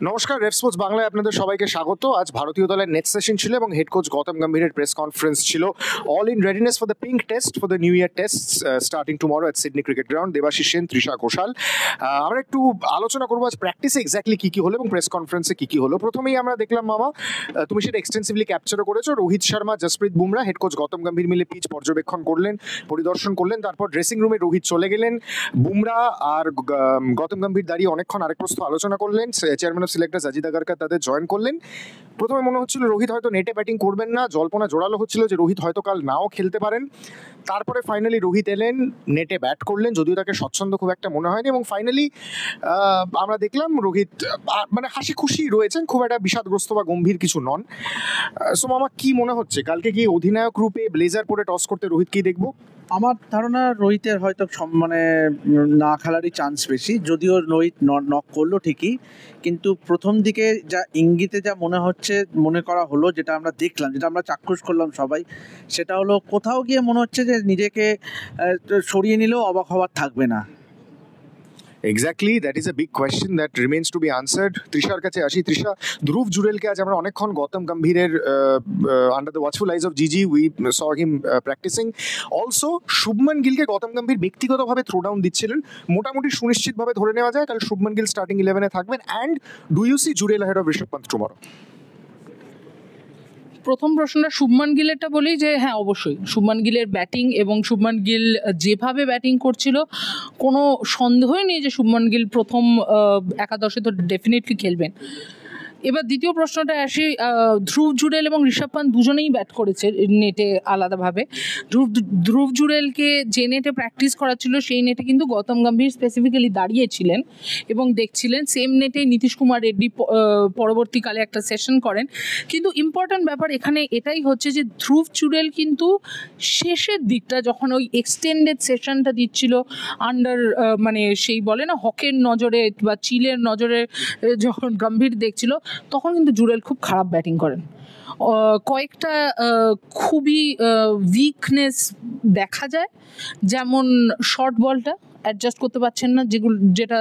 নমস্কার, রেফ স্পোর্টস বাংলায় আপনাদের সবাইকে স্বাগত। আজ ভারতীয় দলের নেট সেশন ছিল এবং হেড কোচ গৌতম গম্ভীরের প্রেস কনফারেন্স ছিল। All in readiness for the pink test for the new year test starting tomorrow at Sydney cricket ground. Debashis Sen, Trisha Ghoshal. আমরা একটু আলোচনা করবো আজ প্র্যাকটিসে এক্স্যাক্টলি কী কী হলো এবং প্রেস কনফারেন্সে কী কী হলো। প্রথমেই আমরা দেখলাম মামা, তুমি সেটা এক্সটেন্সিভলি ক্যাপচারও করেছো। রোহিত শর্মা, জসপ্রীত বুমরা, হেড কোচ গৌতম গম্ভীর মিলে পিচ পর্যবেক্ষণ করলেন, পরিদর্শন করলেন। তারপর ড্রেসিং রুমে রোহিত চলে গেলেন, বুমরা আর গৌতম গম্ভীর দাঁড়িয়ে অনেকক্ষণ আরেক প্রশ্ন আলোচনা করলেন। চেয়ারম্যান অফ সিলেক্টার্স অজিত আগারকর তাদের জয়েন করলেন। প্রথমে মনে হচ্ছিল রোহিত হয়তো নেটে ব্যাটিং করবেন না, জল্পনা জোরালো হচ্ছিল যে রোহিত হয়তো কাল নাও খেলতে পারেন। তারপরে ফাইনালি রোহিত এলেন, নেটে ব্যাট করলেন, যদিও তাকে স্বচ্ছন্দ খুব একটা মনে হয়নি। এবং ফাইনালি আমরা দেখলাম রোহিত মানে হাসি খুশি রয়েছেন, খুব একটা বিষাদগ্রস্ত বা গম্ভীর কিছু নন। সো মামা, কি মনে হচ্ছে কালকে কি অধিনায়ক রূপে ব্লেজার পরে টস করতে রোহিতকেই দেখবো? আমার ধারণা রোহিতের হয়তো মানে না খেলারই চান্স বেশি, যদিও রোহিত নক করলো ঠিকই, কিন্তু প্রথম দিকে যা ইঙ্গিতে যা মনে করা হলো, যেটা আমরা দেখলাম, যেটা আমরা চাক্ষুষ করলাম সবাই, সেটা হলো কোথাও গিয়ে মনে হচ্ছে যে নিজেকে সরিয়ে নিলেও অবাক হওয়ার থাকবে না। Exactly, that is a big question that remains to be answered. তৃষার কাছে আসি। তৃষা, ধ্রুব জুরেলকে আজ আমরা অনেকক্ষণ গৌতম গম্ভীরের under the watchful eyes of GG we saw him practising. Also Shubman গিলকে গৌতম গম্ভীর ব্যক্তিগতভাবে থ্রো ডাউন দিচ্ছিলেন। মোটামুটি সুনিশ্চিতভাবে ধরে নেওয়া যায় কাল শুভমান গিল স্টার্টিং 11-এ থাকবেন। And do you see Jurel head of Rishabh Pant tomorrow? প্রথম প্রশ্নটা শুভমান গিলেরটা বলি যে হ্যাঁ, অবশ্যই শুভমান গিলের ব্যাটিং এবং শুভমান গিল যেভাবে ব্যাটিং করছিল কোনো সন্দেহই নেই যে শুভমান গিল প্রথম একাদশে তো ডেফিনেটলি খেলবেন। এবার দ্বিতীয় প্রশ্নটা আসি, ধ্রুব জুরেল এবং ঋষভ পান্ত দুজনেই ব্যাট করেছে নেটে আলাদাভাবে। ধ্রুব জুরেলকে যে নেটে প্র্যাকটিস করাচ্ছিল সেই নেটে কিন্তু গৌতম গম্ভীর স্পেসিফিক্যালি দাঁড়িয়েছিলেন এবং দেখছিলেন। সেম নেটে নীতিশ কুমার রেড্ডি পরবর্তীকালে একটা সেশন করেন। কিন্তু ইম্পর্ট্যান্ট ব্যাপার এখানে এটাই হচ্ছে যে ধ্রুব জুরেল কিন্তু শেষের দিকটা যখন ওই এক্সটেন্ডেড সেশনটা দিচ্ছিল আন্ডার মানে সেই বলে না হকের নজরে বা চিলের নজরে, যখন গম্ভীর দেখছিল তখন কিন্তু জুরেল খুব খারাপ ব্যাটিং করেন। কয়েকটা খুবই উইকনেস দেখা যায়, যেমন শর্ট বলটা অ্যাডজাস্ট করতে পারছেন না, যেটা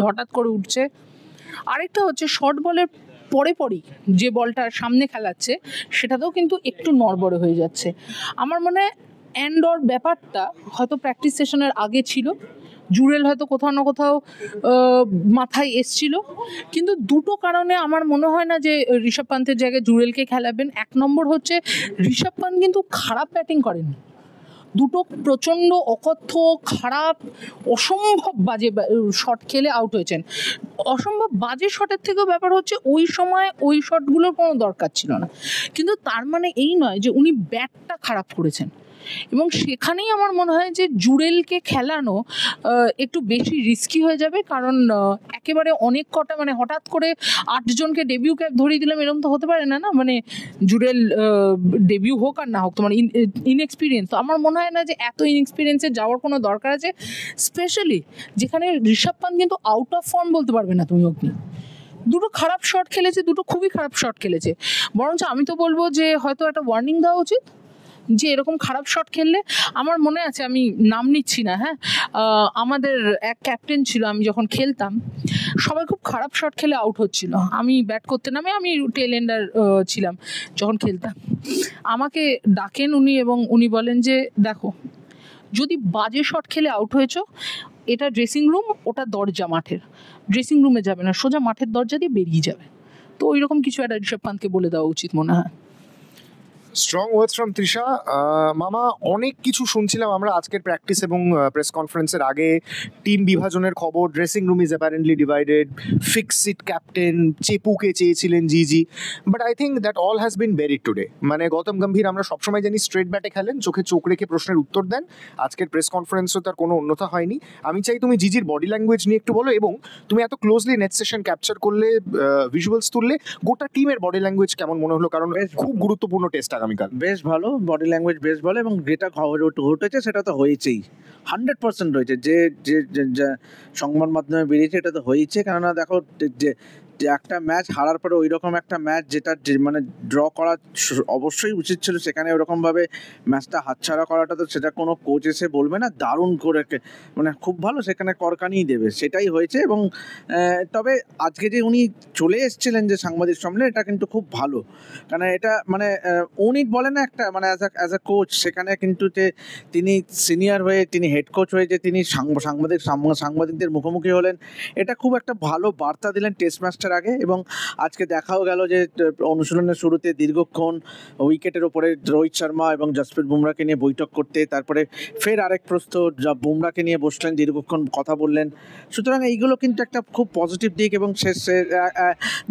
হঠাৎ করে উঠছে। আরেকটা হচ্ছে শর্ট বলের পরেই যে বলটা সামনে খেলাচ্ছে সেটাতেও কিন্তু একটু নড়বড়ে হয়ে যাচ্ছে। আমার মনে হয় অ্যান্ডর ব্যাপারটা হয়তো প্র্যাকটিস সেশনের আগে ছিল, জুরেল হয়তো কোথাও না কোথাও মাথায় এসছিল। কিন্তু দুটো কারণে আমার মনে হয় না যে ঋষভ পান্তের জায়গায় জুরেলকে খেলাবেন। এক নম্বর হচ্ছে ঋষভ পান্ত কিন্তু খারাপ ব্যাটিং করেন, দুটো প্রচণ্ড অকথ্য খারাপ অসম্ভব বাজে শট খেলে আউট হয়েছেন। অসম্ভব বাজে শটের থেকেও ব্যাপার হচ্ছে ওই সময় ওই শটগুলোর কোনো দরকার ছিল না, কিন্তু তার মানে এই নয় যে উনি ব্যাটটা খারাপ করেছেন। এবং সেখানেই আমার মনে হয় যে জুরেলকে খেলানো একটু বেশি রিস্কি হয়ে যাবে, কারণ একেবারে অনেক কটা মানে হঠাৎ করে 8 জনকে ডেবিউ ক্যাপ ধরিয়ে দিলাম এরকম তো হতে পারে না। মানে জুরেল ডেবিউ হোক আর না হোক, তোমার ইনএক্সপিরিয়েন্স, তো আমার মনে হয় না যে এত ইনএক্সপিরিয়েন্সে যাওয়ার কোনো দরকার আছে, স্পেশালি যেখানে ঋষভ পান্ত কিন্তু আউট অফ ফর্ম বলতে পারবে না তুমি অগ্নি। দুটো খারাপ শট খেলেছে, দুটো খুবই খারাপ শট খেলেছে। বরঞ্চ আমি তো বলবো যে হয়তো একটা ওয়ার্নিং দেওয়া উচিত যে এরকম খারাপ শট খেললে। আমার মনে আছে, আমি নাম নিচ্ছি না, হ্যাঁ, আমাদের এক ক্যাপ্টেন ছিল, আমি যখন খেলতাম সবাই খুব খারাপ শট খেলে আউট হচ্ছিল। আমি ব্যাট করতে নামে, আমি টেল এন্ডার ছিলাম যখন খেলতাম, আমাকে ডাকেন উনি এবং উনি বলেন যে দেখো, যদি বাজে শট খেলে আউট হয়েছ, এটা ড্রেসিং রুম, ওটা দরজা মাঠের, ড্রেসিং রুমে যাবে না, সোজা মাঠের দরজা দিয়ে বেরিয়ে যাবে। তো ওইরকম কিছু একটা ঋষভ পান্তকে বলে দেওয়া উচিত মনে হয়। Strong words from Trisha. মামা, অনেক কিছু শুনছিলাম আমরা আজকের প্র্যাকটিস এবং প্রেস কনফারেন্সের আগে। টিম বিভাজনের খবর, dressing room is apparently divided, fix it captain, চেপুকে চেয়েছিলেন GG, but I think that all has been buried today. মানে গৌতম গম্ভীর আমরা সবসময় জানি স্ট্রেট ব্যাটে খেলেন, চোখে চোখ রেখে প্রশ্নের উত্তর দেন। আজকের প্রেস কনফারেন্সও তার কোনো অন্যথা হয়নি। আমি চাই তুমি জিজির বডি ল্যাঙ্গুয়েজ নিয়ে একটু বলো, এবং তুমি এত ক্লোজলি নেট সেশন ক্যাপচার করলে, ভিজুয়ালস তুললে, গোটা টিমের বডি ল্যাঙ্গুয়েজ কেমন মনে হলো? কারণ খুব গুরুত্বপূর্ণ টেস্ট আগামীকাল। বেশ ভালো বডি ল্যাঙ্গুয়েজ, বেশ ভালো, এবং যেটা খবর ঘটেছে সেটা তো হয়েছেই, 100% হয়েছে। যে সংবাদ মাধ্যমে বেরিয়েছে এটা তো হয়েছে। কেননা দেখো, যে একটা ম্যাচ হারার পরে ওই রকম একটা ম্যাচ যেটা মানে ড্র করা অবশ্যই উচিত ছিল, সেখানে ওরকমভাবে ম্যাচটা হাতছাড়া করাটা তো সেটা কোনো কোচ এসে বলবে না, দারুণ করে মানে খুব ভালো, সেখানে করকানিই দেবে, সেটাই হয়েছে। এবং তবে আজকে যে উনি চলে এসেছিলেন যে সাংবাদিক সম্মেলনে, এটা কিন্তু খুব ভালো, কারণ এটা মানে উনি বলে না একটা মানে অ্যাজ আ কোচ, সেখানে কিন্তু যে তিনি সিনিয়র হয়ে তিনি হেড কোচ হয়ে যে তিনি সাংবাদিকদের মুখোমুখি হলেন, এটা খুব একটা ভালো বার্তা দিলেন টেস্ট ম্যাচটার আগে। এবং আজকে দেখাও গেল যে অনুশীলনের শুরুতে দীর্ঘক্ষণ উইকেটের ওপরে রোহিত শর্মা এবং জসপ্রীত বুমরাকে নিয়ে বৈঠক করতে, তারপরে ফের আরেক প্রশ্ন বুমরাকে নিয়ে বসলেন, দীর্ঘক্ষণ কথা বললেন। সুতরাং এইগুলো কিন্তু একটা খুব পজিটিভ দিক। এবং শেষে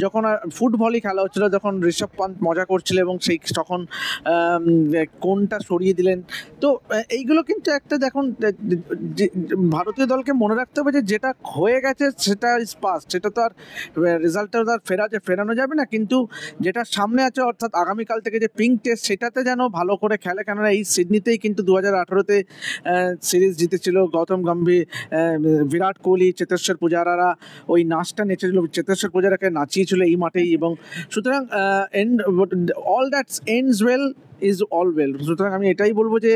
যখন ফুটবলই খেলা হচ্ছিল, যখন ঋষভ পান্ত মজা করছিল এবং সেই তখন কোনটা সরিয়ে দিলেন, তো এইগুলো কিন্তু একটা দেখুন ভারতীয় দলকে মনে রাখতে হবে যে যেটা হয়ে গেছে সেটা ইজ পাস্ট, সেটা তো আর রেজাল্টটা তো আর ফেরানো যাবে না, কিন্তু যেটা সামনে আছে অর্থাৎ আগামীকাল থেকে যে পিঙ্ক টেস্ট, সেটাতে যেন ভালো করে খেলে। কেননা এই সিডনিতেই কিন্তু 2018-তে সিরিজ জিতেছিল গৌতম গম্ভীর, বিরাট কোহলি, চেতেশ্বর পূজারারা ওই নাচটা নেচেছিল, চেতেশ্বর পূজারাকে নাচিয়েছিল এই মাঠেই। এবং সুতরাং all that ends well is all well. সুতরাং আমি এটাই বলবো যে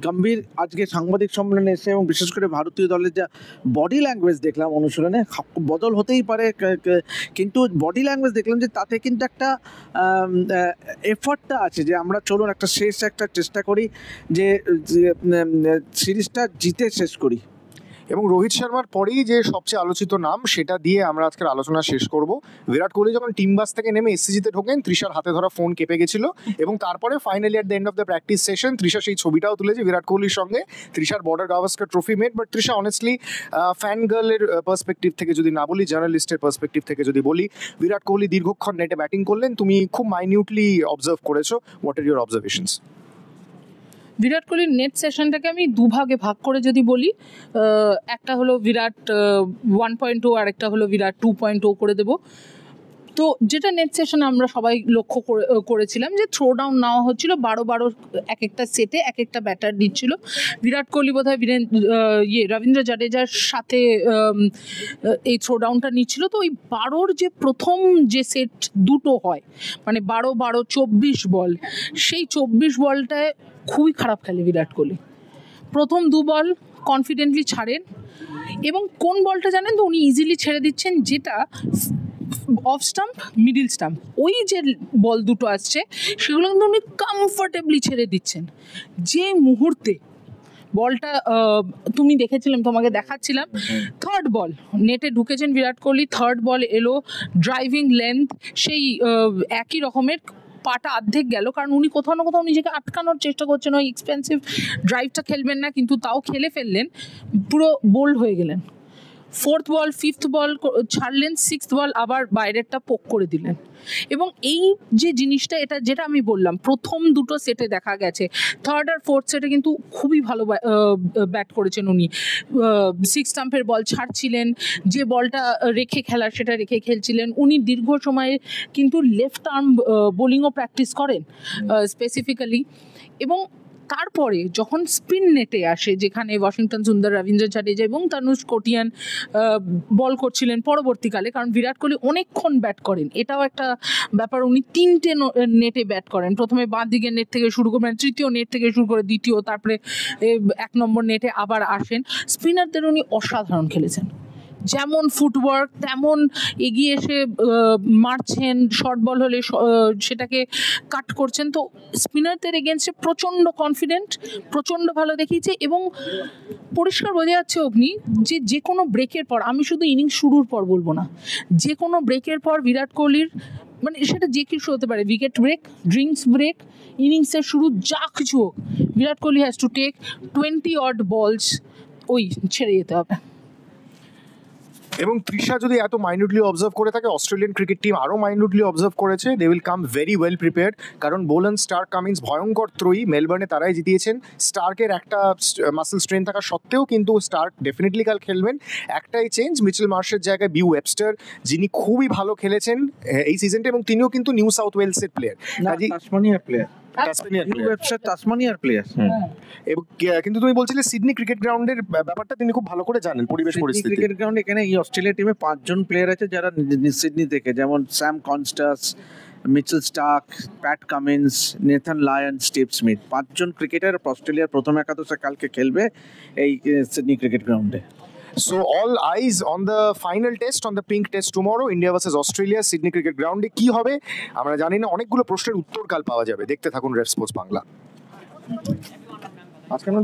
গম্ভীর আজকে সাংবাদিক সম্মেলনে এসে এবং বিশেষ করে ভারতীয় দলের যা বডি ল্যাঙ্গুয়েজ দেখলাম অনুশীলনে, বদল হতেই পারে, কিন্তু বডি ল্যাঙ্গুয়েজ দেখলাম যে তাতে কিন্তু একটা এফর্টটা আছে যে আমরা চলুন একটা শেষ একটা চেষ্টা করি যে সিরিজটা জিতে শেষ করি। এবং রোহিত শর্মার পরেই যে সবচেয়ে আলোচিত নাম, সেটা দিয়ে আমরা আজকের আলোচনা শেষ করব। বিরাট কোহলি যখন টিম বাস থেকে নেমে এসসিজিতে ঢোকেন, তৃষার হাতে ধরা ফোন কেঁপে গেছিল এবং তারপরে finally at the end of the practice session Trisha সেই ছবিটাও তুলেছে বিরাট কোহলির সঙ্গে। তৃষার Border Gavaskar trophy mate, but Trisha honestly fan গার্লের পার্সপেক্টিভ থেকে যদি না বলি, জার্নালিস্টের পার্সপেক্টিভ থেকে যদি বলি, বিরাট কোহলি দীর্ঘক্ষণ নেটে ব্যাটিং করলেন, তুমি খুব মাইনিউটলি অবজার্ভ করেছো, হোয়াট আর ইউর অবজারভেশনস? বিরাট কোহলির নেট সেশনটাকে আমি দুভাগে ভাগ করে যদি বলি, একটা হলো বিরাট 1.0 আর একটা হলো বিরাট 2.0 করে দেবো। তো যেটা নেট সেশনে আমরা সবাই লক্ষ্য করেছিলাম যে থ্রো ডাউন নেওয়া হচ্ছিল 12 এক একটা সেটে এক একটা ব্যাটার দিচ্ছিল। বিরাট কোহলি বোধহয় রবীন্দ্র জাডেজার সাথে এই থ্রো ডাউনটা নিচ্ছিল। তো ওই 12 যে প্রথম যে সেট দুটো হয়, মানে 12 24 বল, সেই 24 বলটায় খুবই খারাপ খেলে বিরাট কোহলি। প্রথম 2 বল কনফিডেন্টলি ছাড়েন, এবং কোন বলটা জানেন তো উনি ইজিলি ছেড়ে দিচ্ছেন, যেটা অফ স্টাম্প, মিডিল স্টাম্প, ওই যে বল দুটো আসছে সেগুলো কিন্তু উনি কমফর্টেবলি ছেড়ে দিচ্ছেন। যে মুহূর্তে বলটা তুমি দেখেছিলাম, তোমাকে দেখাচ্ছিলাম, থার্ড বল নেটে ঢুকেছেন বিরাট কোহলি, থার্ড বল এলো ড্রাইভিং লেন্থ, সেই একই রকমের পাটা অর্ধেক গেল, কারণ উনি কোথাও না কোথাও নিজেকে আটকানোর চেষ্টা করছেন, ওই এক্সপেন্সিভ ড্রাইভটা খেলবেন না, কিন্তু তাও খেলে ফেললেন, পুরো বোল্ড হয়ে গেলেন। 4th বল 5th বল ছাড়লেন, 6th বল আবার বাইরেরটা পোক করে দিলেন। এবং এই যে জিনিসটা, এটা যেটা আমি বললাম প্রথম দুটো সেটে দেখা গেছে, 3rd আর 4th সেটে কিন্তু খুবই ভালো ব্যাট করেছেন উনি। 6 স্টাম্পের বল ছাড়ছিলেন, যে বলটা রেখে খেলার সেটা রেখে খেলছিলেন। উনি দীর্ঘ সময়ে কিন্তু লেফট আর্ম বোলিংও প্র্যাকটিস করেন স্পেসিফিক্যালি। এবং তারপরে যখন স্পিন নেটে আসে, যেখানে ওয়াশিংটন সুন্দর, রবীন্দ্র জাডেজা এবং তানুজ কোটিয়ান বল করছিলেন পরবর্তীকালে, কারণ বিরাট কোহলি অনেকক্ষণ ব্যাট করেন, এটাও একটা ব্যাপার। উনি 3টে নেটে ব্যাট করেন, প্রথমে বাঁ দিকের নেট থেকে শুরু করবেন, তৃতীয় নেট থেকে শুরু করে দ্বিতীয়, তারপরে 1 নম্বর নেটে আবার আসেন। স্পিনারদের উনি অসাধারণ খেলেছেন, যেমন ফুটওয়ার্ক তেমন এগিয়ে এসে মারছেন, শর্ট বল হলে সেটাকে কাট করছেন। তো স্পিনারদের এগেনস্টে প্রচণ্ড কনফিডেন্ট, প্রচণ্ড ভালো দেখিয়েছে। এবং পরিষ্কার বোঝা যাচ্ছে অগ্নি যে কোনো ব্রেকের পর, আমি শুধু ইনিংস শুরুর পর বলবো না, যে কোনো ব্রেকের পর বিরাট কোহলির, মানে সেটা যে কিছু হতে পারে, উইকেট ব্রেক, ড্রিঙ্কস ব্রেক, ইনিংসের শুরু, যা কিছু হোক, Virat Kohli has to take 20 odd বলস, ওই ছেড়ে যেতে হবে। এবং তৃষা যদি এত মাইনিউটলি অবজার্ভ করে থাকে, অস্ট্রেলিয়ান ক্রিকেট টিম আরও মাইনিউটলি অবজার্ভ করেছে। They will come very well prepared, কারণ বোলান স্টার্ক কামিন্স ভয়ঙ্কর ত্রয়ী, মেলবার্নে তারাই জিতিয়েছেন। স্টার্কের একটা মাসেল স্ট্রেন থাকা সত্ত্বেও কিন্তু স্টার্ক ডেফিনেটলি কাল খেলবেন। একটাই চেঞ্জ, মিচেল মার্শের জায়গায় বিউ ওয়েবস্টার, যিনি খুবই ভালো খেলেছেন এই সিজনটা, এবং তিনিও কিন্তু নিউ সাউথ ওয়েলসের প্লেয়ার, টাসমানিয়ান নিউ ওয়েবসাইট তাসমানিয়ার প্লেয়ার। এবং কিন্তু তুমি বলছিলে সিডনি ক্রিকেট গ্রাউন্ডের ব্যাপারটা তিনি খুব ভালো করে জানেন, পরিবেশ পরিস্থিতি। ক্রিকেট গ্রাউন্ড এখানে এই অস্ট্রেলিয়া টিমে 5 জন প্লেয়ার আছে যারা সিডনি থেকে, যেমন Sam Konstas, Mitchell Starc, Pat Cummins, Nathan Lyon, Steve Smith. 5 জন ক্রিকেটার অস্ট্রেলিয়ার প্রথম একাদশে কালকে খেলবে এই সিডনি ক্রিকেট গ্রাউন্ডে। So all eyes on the final test, on the pink test tomorrow, India versus Australia, Sydney Cricket Ground এ কি হবে আমরা জানি না, অনেকগুলো প্রশ্নের উত্তর কাল পাওয়া যাবে। দেখতে থাকুন রেফ স্পোর্টস বাংলা। আজকে আমরা